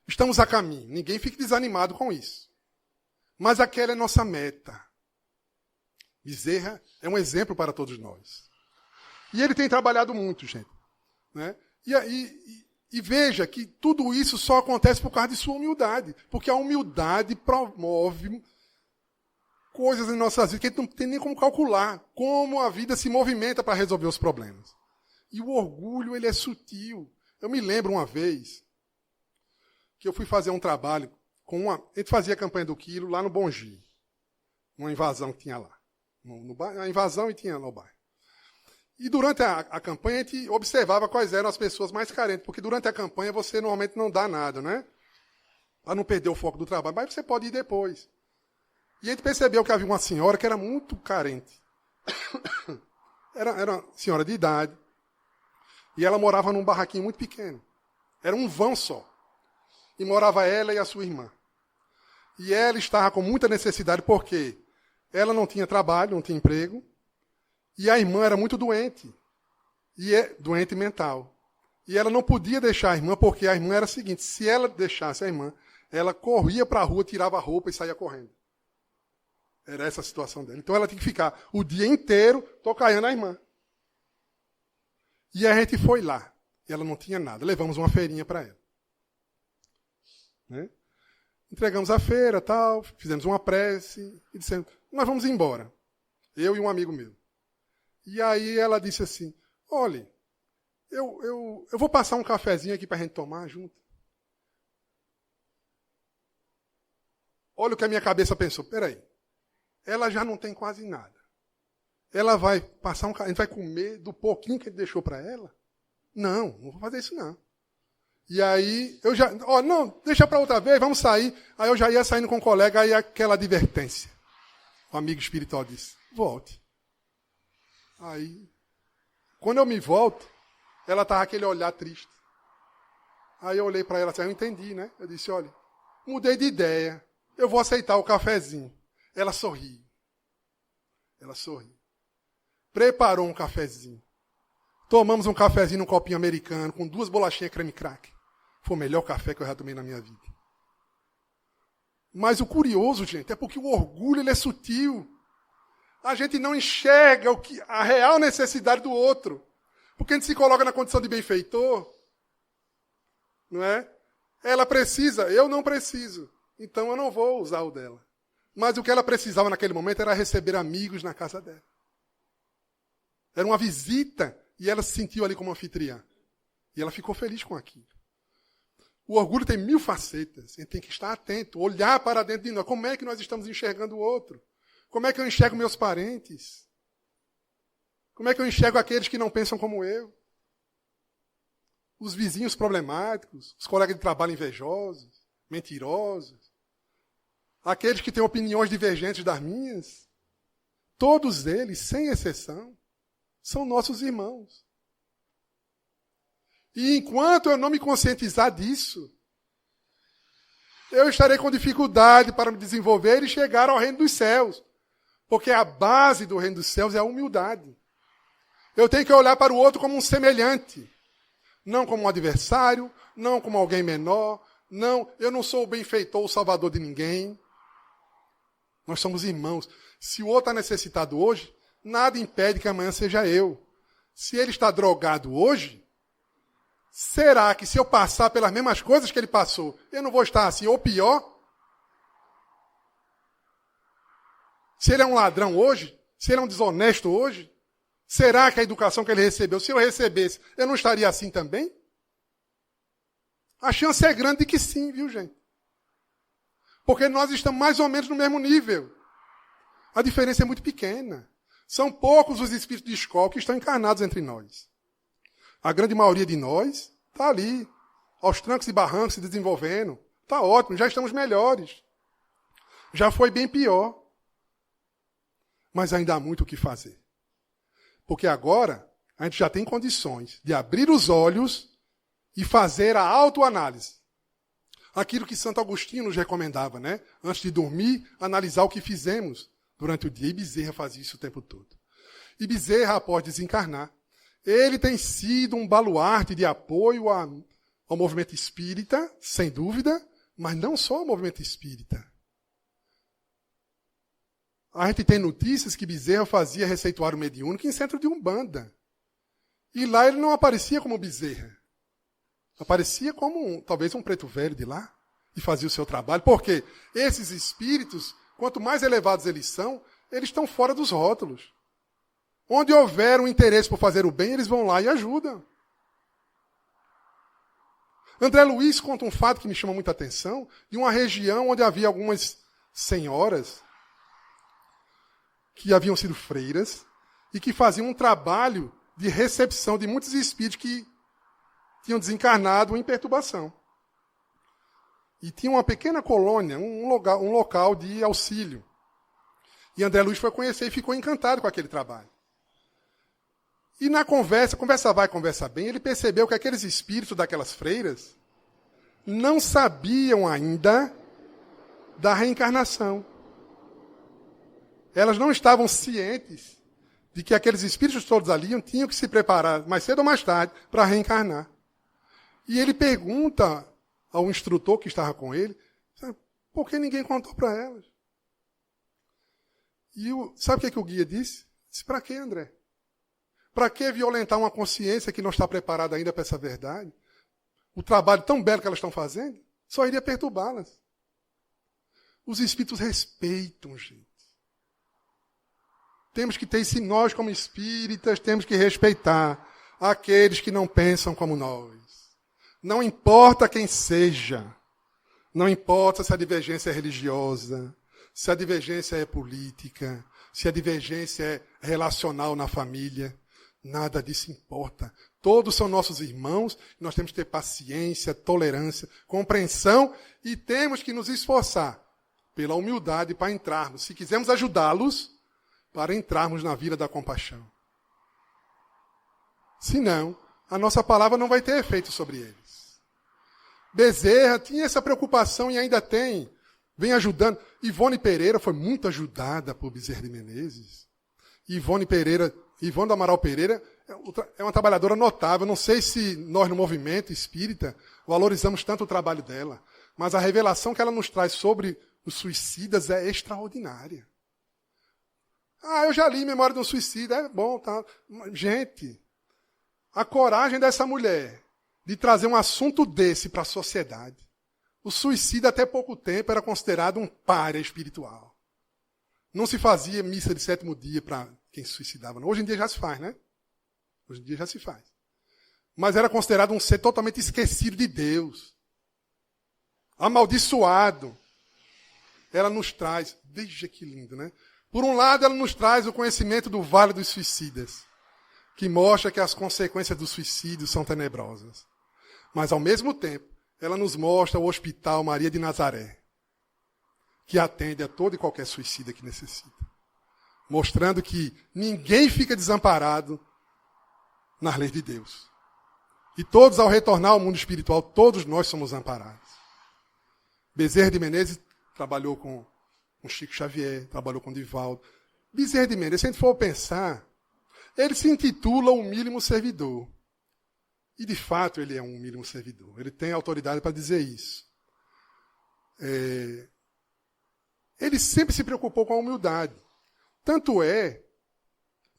Estamos a caminho. Ninguém fique desanimado com isso. Mas aquela é nossa meta. Bezerra é um exemplo para todos nós. E ele tem trabalhado muito, gente. Né? E veja que tudo isso só acontece por causa de sua humildade. Porque a humildade promove coisas em nossas vidas que a gente não tem nem como calcular. Como a vida se movimenta para resolver os problemas. E o orgulho, ele é sutil. Eu me lembro uma vez que eu fui fazer um trabalho a gente fazia a campanha do quilo lá no Bongi. Uma invasão que tinha lá. No bairro, a invasão e tinha no bairro. E durante a campanha a gente observava quais eram as pessoas mais carentes, porque durante a campanha você normalmente não dá nada, né? Para não perder o foco do trabalho, mas você pode ir depois. E a gente percebeu que havia uma senhora que era muito carente. Era uma senhora de idade. E ela morava num barraquinho muito pequeno. Era um vão só. E morava ela e a sua irmã. E ela estava com muita necessidade porque ela não tinha trabalho, não tinha emprego. E a irmã era muito doente. E é doente mental. E ela não podia deixar a irmã, porque a irmã era a seguinte: se ela deixasse a irmã, ela corria para a rua, tirava a roupa e saía correndo. Era essa a situação dela. Então ela tinha que ficar o dia inteiro tocaiando a irmã. E a gente foi lá. E ela não tinha nada. Levamos uma feirinha para ela. Né? Entregamos a feira, tal, fizemos uma prece e dissemos: nós vamos embora. Eu e um amigo meu. E aí ela disse assim: olha, eu vou passar um cafezinho aqui para a gente tomar junto. Olha o que a minha cabeça pensou. Peraí, ela já não tem quase nada. Ela vai passar a gente vai comer do pouquinho que ele deixou para ela? Não vou fazer isso não. E aí, eu já, não, deixa para outra vez, vamos sair. Aí eu já ia saindo com o colega, aí aquela advertência. O amigo espiritual disse: volte. Aí, quando eu me volto, ela estava com aquele olhar triste. Aí eu olhei para ela assim: eu entendi, né? Eu disse: olha, mudei de ideia, eu vou aceitar o cafezinho. Ela sorriu. Preparou um cafezinho. Tomamos um cafezinho num copinho americano, com 2 bolachinhas creme crack. Foi o melhor café que eu já tomei na minha vida. Mas o curioso, gente, é porque o orgulho ele é sutil. A gente não enxerga a real necessidade do outro. Porque a gente se coloca na condição de benfeitor. Não é? Ela precisa, eu não preciso. Então eu não vou usar o dela. Mas o que ela precisava naquele momento era receber amigos na casa dela. Era uma visita e ela se sentiu ali como anfitriã. E ela ficou feliz com aquilo. O orgulho tem 1000 facetas. A gente tem que estar atento, olhar para dentro de nós. Como é que nós estamos enxergando o outro? Como é que eu enxergo meus parentes? Como é que eu enxergo aqueles que não pensam como eu? Os vizinhos problemáticos, os colegas de trabalho invejosos, mentirosos, aqueles que têm opiniões divergentes das minhas. Todos eles, sem exceção, são nossos irmãos. E enquanto eu não me conscientizar disso, eu estarei com dificuldade para me desenvolver e chegar ao reino dos céus. Porque a base do reino dos céus é a humildade. Eu tenho que olhar para o outro como um semelhante. Não como um adversário, não como alguém menor. Não, eu não sou o benfeitor, o salvador de ninguém. Nós somos irmãos. Se o outro está necessitado hoje, nada impede que amanhã seja eu. Se ele está drogado hoje, será que se eu passar pelas mesmas coisas que ele passou, eu não vou estar assim ou pior? Se ele é um ladrão hoje, se ele é um desonesto hoje, será que a educação que ele recebeu, se eu recebesse, eu não estaria assim também? A chance é grande de que sim, viu, gente? Porque nós estamos mais ou menos no mesmo nível. A diferença é muito pequena. São poucos os espíritos de escola que estão encarnados entre nós. A grande maioria de nós está ali, aos trancos e barrancos, se desenvolvendo. Está ótimo, já estamos melhores. Já foi bem pior. Mas ainda há muito o que fazer. Porque agora a gente já tem condições de abrir os olhos e fazer a autoanálise. Aquilo que Santo Agostinho nos recomendava, né? Antes de dormir, analisar o que fizemos durante o dia. E Bezerra fazia isso o tempo todo. E Bezerra, após desencarnar, ele tem sido um baluarte de apoio ao movimento espírita, sem dúvida, mas não só ao movimento espírita. A gente tem notícias que Bezerra fazia receituário mediúnico em centro de Umbanda. E lá ele não aparecia como Bezerra. Aparecia como talvez um preto velho de lá e fazia o seu trabalho. Porque esses espíritos, quanto mais elevados eles estão fora dos rótulos. Onde houver um interesse por fazer o bem, eles vão lá e ajudam. André Luiz conta um fato que me chama muita atenção, de uma região onde havia algumas senhoras que haviam sido freiras e que faziam um trabalho de recepção de muitos espíritos que tinham desencarnado em perturbação. E tinha uma pequena colônia, um local de auxílio. E André Luiz foi conhecer e ficou encantado com aquele trabalho. E na conversa vai, conversa bem, ele percebeu que aqueles espíritos daquelas freiras não sabiam ainda da reencarnação. Elas não estavam cientes de que aqueles espíritos todos ali tinham que se preparar, mais cedo ou mais tarde, para reencarnar. E ele pergunta ao instrutor que estava com ele, por que ninguém contou para elas? E sabe o que o guia disse? Disse, para que, André? Para que violentar uma consciência que não está preparada ainda para essa verdade? O trabalho tão belo que elas estão fazendo só iria perturbá-las. Os espíritos respeitam, gente. Temos que ter isso, nós como espíritas, temos que respeitar aqueles que não pensam como nós. Não importa quem seja. Não importa se a divergência é religiosa, se a divergência é política, se a divergência é relacional na família. Nada disso importa. Todos são nossos irmãos, nós temos que ter paciência, tolerância, compreensão e temos que nos esforçar pela humildade para entrarmos, se quisermos ajudá-los, para entrarmos na vida da compaixão. Senão, a nossa palavra não vai ter efeito sobre eles. Bezerra tinha essa preocupação e ainda tem, vem ajudando. Ivone Pereira foi muito ajudada por Bezerra de Menezes. Ivone do Amaral Pereira é uma trabalhadora notável. Não sei se nós, no movimento espírita, valorizamos tanto o trabalho dela, mas a revelação que ela nos traz sobre os suicidas é extraordinária. Eu já li Memória de um Suicida, é bom, tá? Gente, a coragem dessa mulher de trazer um assunto desse para a sociedade. O suicida, até pouco tempo, era considerado um pária espiritual. Não se fazia missa de 7º dia para quem se suicidava. Não. Hoje em dia já se faz, né? Hoje em dia já se faz. Mas era considerado um ser totalmente esquecido de Deus. Amaldiçoado. Ela nos traz, veja que lindo, né? Por um lado, ela nos traz o conhecimento do Vale dos Suicidas, que mostra que as consequências do suicídio são tenebrosas. Mas, ao mesmo tempo, ela nos mostra o Hospital Maria de Nazaré, que atende a todo e qualquer suicida que necessita. Mostrando que ninguém fica desamparado nas leis de Deus. E todos, ao retornar ao mundo espiritual, todos nós somos amparados. Bezerra de Menezes trabalhou com Chico Xavier, trabalhou com Divaldo. Bezerra de Menezes, se a gente for pensar, ele se intitula o mínimo servidor. E, de fato, ele é um mínimo servidor. Ele tem autoridade para dizer isso. Ele sempre se preocupou com a humildade. Tanto é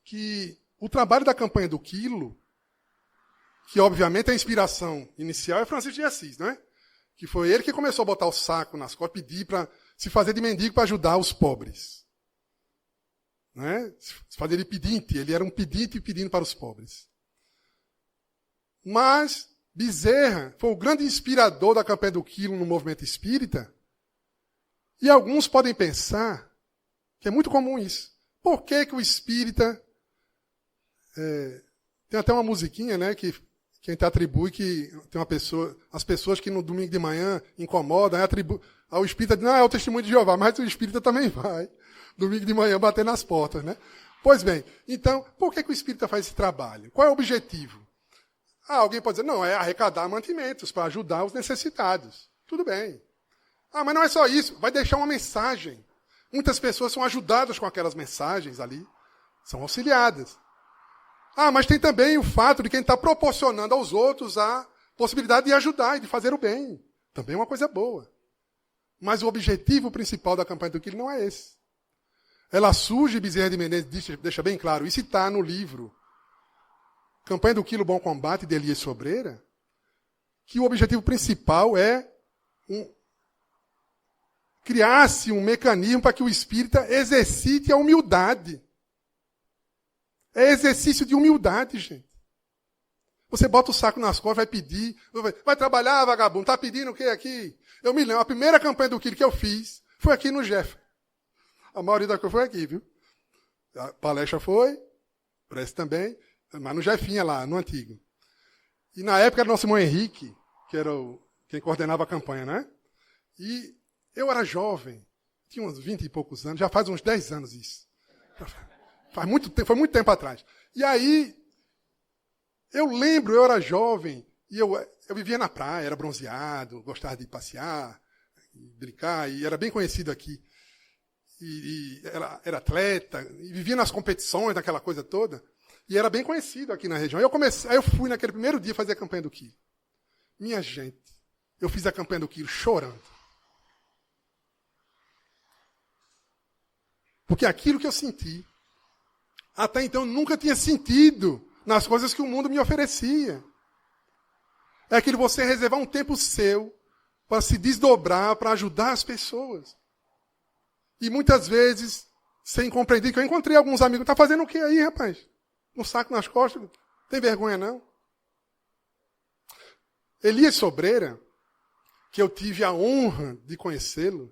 que o trabalho da campanha do Quilo, que obviamente a inspiração inicial é Francisco de Assis, não é? Que foi ele que começou a botar o saco nas costas, pedir para se fazer de mendigo para ajudar os pobres. Não é? Se fazer de pedinte, ele era um pedinte pedindo para os pobres. Mas Bezerra foi o grande inspirador da campanha do Quilo no movimento espírita. E alguns podem pensar que é muito comum isso. Por que o espírita... tem até uma musiquinha, né, que a gente atribui que tem uma pessoa... As pessoas que no domingo de manhã incomodam, ao espírita diz, não, é o testemunho de Jeová, mas o espírita também vai, domingo de manhã, bater nas portas, né? Pois bem, então, por que o espírita faz esse trabalho? Qual é o objetivo? Alguém pode dizer, não, é arrecadar mantimentos para ajudar os necessitados. Tudo bem. Mas não é só isso, vai deixar uma mensagem. Muitas pessoas são ajudadas com aquelas mensagens ali, são auxiliadas. Mas tem também o fato de quem está proporcionando aos outros a possibilidade de ajudar e de fazer o bem. Também é uma coisa boa. Mas o objetivo principal da campanha do Quilo não é esse. Ela surge, Bezerra de Menezes deixa bem claro, isso está no livro Campanha do Quilo Bom Combate, de Elias Sobreira, que o objetivo principal é criar-se um mecanismo para que o espírita exercite a humildade. É exercício de humildade, gente. Você bota o saco nas costas, vai pedir, vai trabalhar, vagabundo, está pedindo o quê aqui? Eu me lembro, a primeira campanha do Quilo que eu fiz foi aqui no Jeff. A maioria da coisa foi aqui, viu? A palestra foi, prece também, mas no Jefinha lá, no antigo. E na época era o nosso irmão Henrique, que era quem coordenava a campanha, né? E eu era jovem, tinha uns 20 e poucos anos, já faz uns 10 anos isso. Foi muito tempo atrás. E aí, eu lembro, eu era jovem, e eu vivia na praia, era bronzeado, gostava de passear, brincar, e era bem conhecido aqui. e era atleta, e vivia nas competições, naquela coisa toda, e era bem conhecido aqui na região. Aí eu fui naquele primeiro dia fazer a campanha do quilo. Minha gente, eu fiz a campanha do quilo chorando. Porque aquilo que eu senti, até então eu nunca tinha sentido nas coisas que o mundo me oferecia. É aquilo você reservar um tempo seu para se desdobrar, para ajudar as pessoas. E muitas vezes, sem compreender, que eu encontrei alguns amigos, tá fazendo o que aí, rapaz? Um saco nas costas? Tem vergonha, não? Elias Sobreira, que eu tive a honra de conhecê-lo,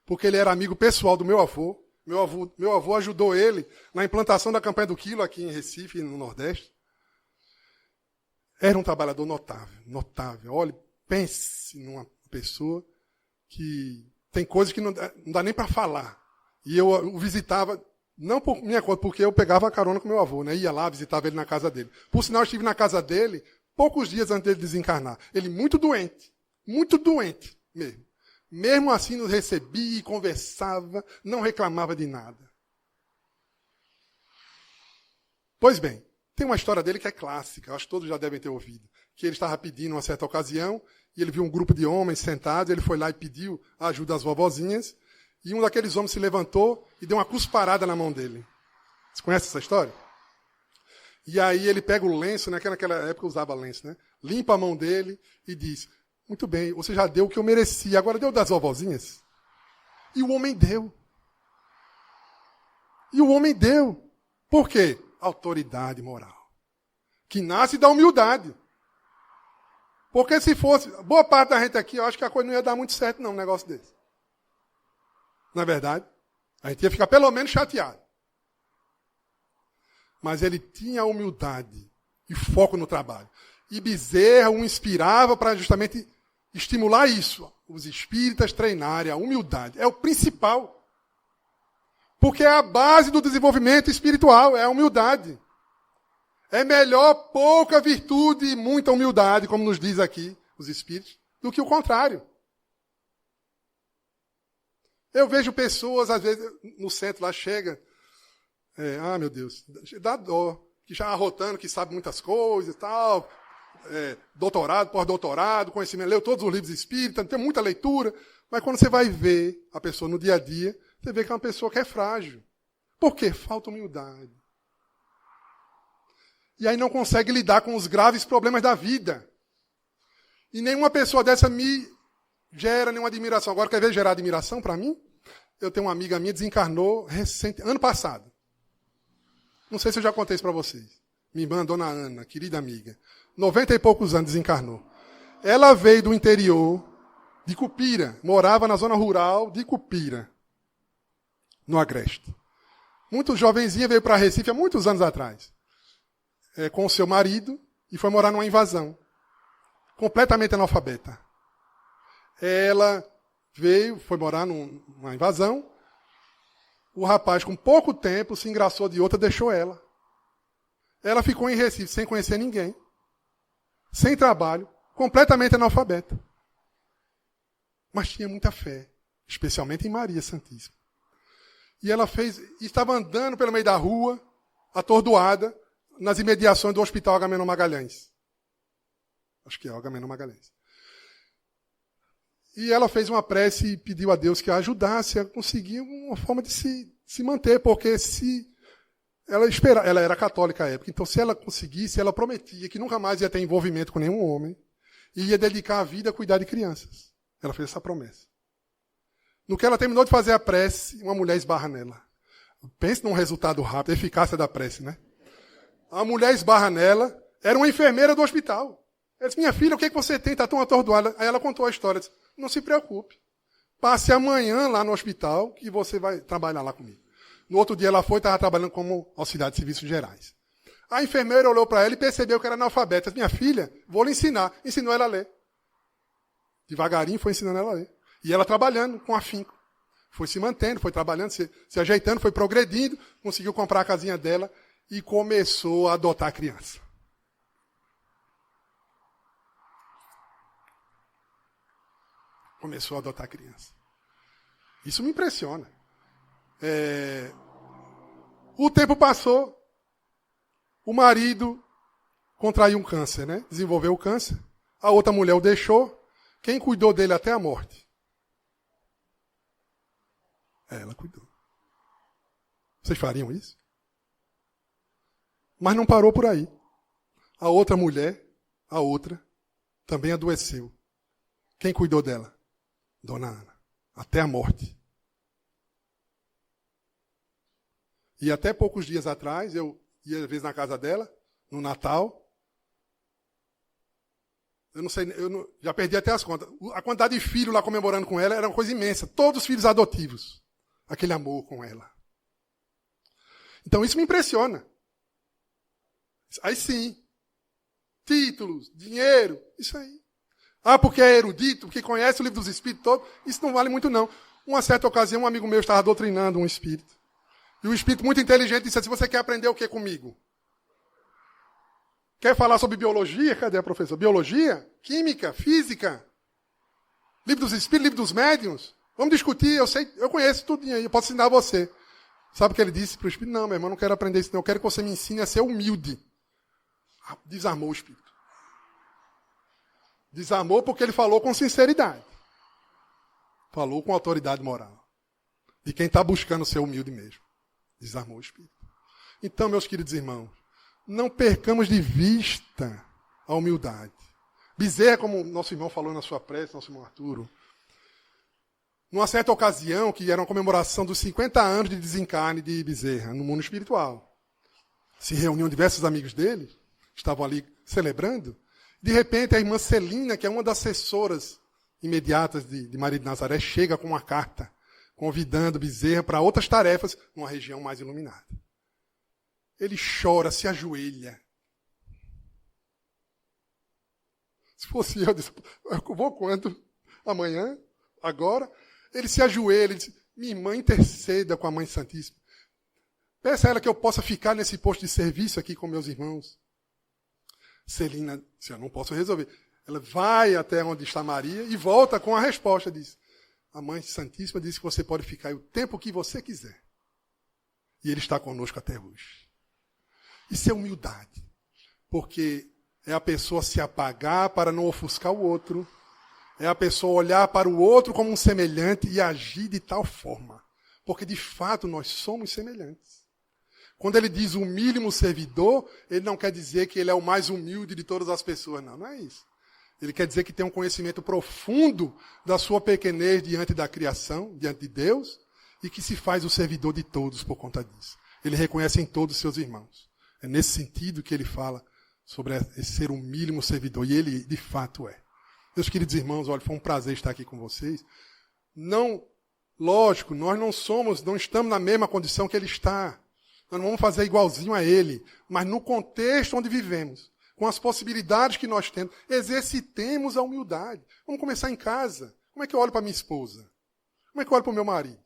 porque ele era amigo pessoal do meu avô. Meu avô ajudou ele na implantação da campanha do quilo aqui em Recife, no Nordeste. Era um trabalhador notável, notável. Olha, pense numa pessoa que tem coisas que não dá nem para falar. E eu o visitava, não por minha conta, porque eu pegava a carona com meu avô, né? Ia lá, visitava ele na casa dele. Por sinal, eu estive na casa dele poucos dias antes dele desencarnar. Ele muito doente mesmo. Mesmo assim, nos recebia, conversava, não reclamava de nada. Pois bem, tem uma história dele que é clássica, acho que todos já devem ter ouvido, que ele estava pedindo uma certa ocasião, e ele viu um grupo de homens sentados, ele foi lá e pediu a ajuda às vovozinhas, e um daqueles homens se levantou e deu uma cusparada na mão dele. Você conhece essa história? E aí ele pega o lenço, né, que naquela época usava lenço, né? Limpa a mão dele e diz: muito bem, você já deu o que eu merecia, agora deu das vovozinhas? E o homem deu. Por quê? Autoridade moral. Que nasce da humildade. Porque se fosse, boa parte da gente aqui, eu acho que a coisa não ia dar muito certo não, um negócio desse. Não é verdade? A gente ia ficar pelo menos chateado. Mas ele tinha humildade e foco no trabalho. E Bezerra o inspirava para justamente estimular isso. Os espíritas treinarem a humildade. É o principal. Porque é a base do desenvolvimento espiritual, é a humildade. É melhor pouca virtude e muita humildade, como nos diz aqui os espíritos, do que o contrário. Eu vejo pessoas, às vezes, no centro lá, chega, meu Deus, dá dó, que já arrotando, que sabe muitas coisas e tal, doutorado, pós-doutorado, conhecimento, leu todos os livros espíritas, tem muita leitura, mas quando você vai ver a pessoa no dia a dia, você vê que é uma pessoa que é frágil. Por quê? Falta humildade. E aí não consegue lidar com os graves problemas da vida. E nenhuma pessoa dessa me gera nenhuma admiração. Agora, quer ver gerar admiração para mim? Eu tenho uma amiga minha, desencarnou ano passado. Não sei se eu já contei isso para vocês. Minha irmã, dona Ana, querida amiga. 90 e poucos anos desencarnou. Ela veio do interior de Cupira. Morava na zona rural de Cupira, no Agreste. Muito jovenzinha, veio para Recife há muitos anos atrás. Com o seu marido, e foi morar numa invasão. Completamente analfabeta. Ela foi morar numa invasão. O rapaz, com pouco tempo, se engraçou de outra, deixou ela. Ela ficou em Recife sem conhecer ninguém. Sem trabalho, completamente analfabeta. Mas tinha muita fé, especialmente em Maria Santíssima. E ela estava andando pelo meio da rua, atordoada, nas imediações do Hospital Agamenon Magalhães. Acho que é o Agamenon Magalhães. E ela fez uma prece e pediu a Deus que a ajudasse a conseguir uma forma de se manter, porque ela era católica à época, então se ela conseguisse, ela prometia que nunca mais ia ter envolvimento com nenhum homem e ia dedicar a vida a cuidar de crianças. Ela fez essa promessa. No que ela terminou de fazer a prece, uma mulher esbarra nela. Pense num resultado rápido, a eficácia da prece, né? A mulher esbarra nela, era uma enfermeira do hospital. Ela disse: minha filha, o que é que você tem? Está tão atordoada. Aí ela contou a história. Disse: não se preocupe. Passe amanhã lá no hospital que você vai trabalhar lá comigo. No outro dia ela estava trabalhando como auxiliar de serviços gerais. A enfermeira olhou para ela e percebeu que era analfabeta. Disse: minha filha, vou lhe ensinar. Ensinou ela a ler. Devagarinho foi ensinando ela a ler. E ela trabalhando com afinco. Foi se mantendo, foi trabalhando, se ajeitando, foi progredindo, conseguiu comprar a casinha dela e começou a adotar a criança. Começou a adotar a criança. Isso me impressiona. O tempo passou, o marido contraiu um câncer, né? Desenvolveu o câncer. A outra mulher o deixou. Quem cuidou dele até a morte? Ela cuidou. Vocês fariam isso? Mas não parou por aí. A outra mulher, também adoeceu. Quem cuidou dela? Dona Ana. Até a morte. E até poucos dias atrás, eu ia às vezes na casa dela, no Natal. Eu não sei, já perdi até as contas. A quantidade de filhos lá comemorando com ela era uma coisa imensa. Todos filhos adotivos. Aquele amor com ela. Então isso me impressiona. Aí sim. Títulos, dinheiro, isso aí. Porque é erudito, porque conhece o livro dos Espíritos todo. Isso não vale muito não. Uma certa ocasião, um amigo meu estava doutrinando um espírito. E o espírito muito inteligente disse assim, você quer aprender o que comigo? Quer falar sobre biologia? Cadê a professora? Biologia? Química? Física? Livro dos Espíritos? Livro dos Médiuns? Vamos discutir, eu conheço tudo aí, eu posso ensinar a você. Sabe o que ele disse para o espírito? Não, meu irmão, não quero aprender isso não, eu quero que você me ensine a ser humilde. Desarmou o espírito. Desarmou porque ele falou com sinceridade. Falou com autoridade moral. De quem está buscando ser humilde mesmo. Desarmou o espírito. Então, meus queridos irmãos, não percamos de vista a humildade. Bezerra, como nosso irmão falou na sua prece, nosso irmão Arturo, numa certa ocasião, que era uma comemoração dos 50 anos de desencarne de Bezerra no mundo espiritual, se reuniam diversos amigos dele, estavam ali celebrando. De repente, a irmã Celina, que é uma das assessoras imediatas de Maria de Nazaré, chega com uma carta convidando Bezerra para outras tarefas numa região mais iluminada. Ele chora, se ajoelha. Se fosse eu disse, eu vou quando? Amanhã? Agora? Ele se ajoelha, ele diz, minha irmã, interceda com a Mãe Santíssima. Peça a ela que eu possa ficar nesse posto de serviço aqui com meus irmãos. Celina disse, eu não posso resolver. Ela vai até onde está Maria e volta com a resposta. Diz, a Mãe Santíssima disse que você pode ficar o tempo que você quiser. E Ele está conosco até hoje. Isso é humildade. Porque é a pessoa se apagar para não ofuscar o outro. É a pessoa olhar para o outro como um semelhante e agir de tal forma. Porque, de fato, nós somos semelhantes. Quando ele diz humilhe o servidor, ele não quer dizer que ele é o mais humilde de todas as pessoas. Não, não é isso. Ele quer dizer que tem um conhecimento profundo da sua pequenez diante da criação, diante de Deus, e que se faz o servidor de todos por conta disso. Ele reconhece em todos os seus irmãos. É nesse sentido que ele fala sobre esse ser um mínimo servidor. E ele, de fato, é. Meus queridos irmãos, olha, foi um prazer estar aqui com vocês. Não, lógico, nós não estamos na mesma condição que ele está. Nós não vamos fazer igualzinho a ele. Mas no contexto onde vivemos, com as possibilidades que nós temos, exercitemos a humildade. Vamos começar em casa. Como é que eu olho para minha esposa? Como é que eu olho para o meu marido?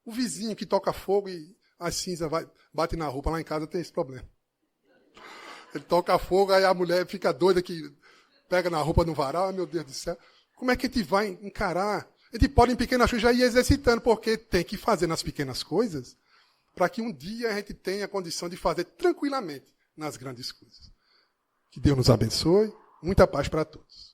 O vizinho que toca fogo e a cinza bate na roupa. Lá em casa tem esse problema. Ele toca fogo, aí a mulher fica doida que pega na roupa no varal. Meu Deus do céu. Como é que a gente vai encarar? A gente pode, em pequenas coisas, já ir exercitando, porque tem que fazer nas pequenas coisas, para que um dia a gente tenha a condição de fazer tranquilamente nas grandes coisas. Que Deus nos abençoe. Muita paz para todos.